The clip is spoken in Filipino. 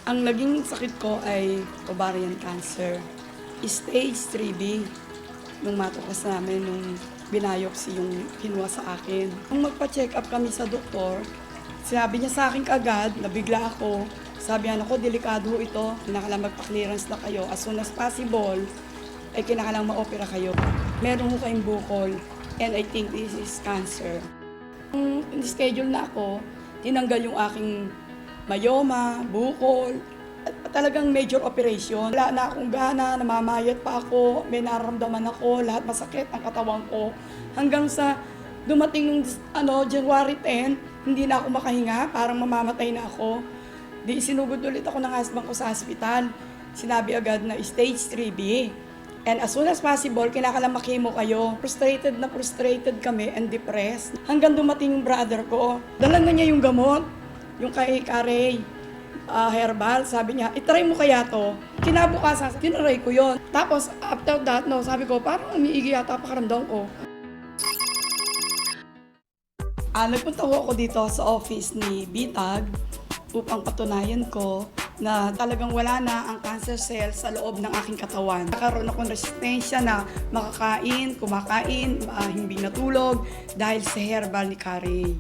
Ang naging sakit ko ay ovarian cancer. Stage 3B. Nung matukas namin, nung biopsy yung kinuha sa akin. Nung magpa-check up kami sa doktor, sinabi niya sa akin kaagad, nabigla ako. Sabi niya, ako, delikado ito. Kinakalang magpa-clearance na kayo. As soon as possible, ay kinakalang ma-opera kayo. Meron ko kayong bukol, and I think this is cancer. Nung in-schedule na ako, tinanggal yung aking myoma, bukol, at talagang major operation. Wala na akong gana, namamayat pa ako, may nararamdaman ako, lahat masakit ang katawan ko. Hanggang sa dumating nung January 10, hindi na ako makahinga, parang mamamatay na ako. Di sinugod ulit ako ng husband ko sa hospital. Sinabi agad na stage 3B. And as soon as possible, kinakalang makimo kayo. Frustrated na frustrated kami and depressed. Hanggang dumating yung brother ko. Dala na niya yung gamot, yung kay Carey, herbal. Sabi niya, itry mo kaya to. Kinabukasan, tinry ko yon. Tapos after that, sabi ko, parang umiigi yata pakaramdam ko. Nagpunta ako dito sa office ni Bitag upang patunayan ko na talagang wala na ang cancer cells sa loob ng aking katawan. Nakaroon akong resistensya na makakain, kumakain, hindi natulog dahil sa herbal ni Carey.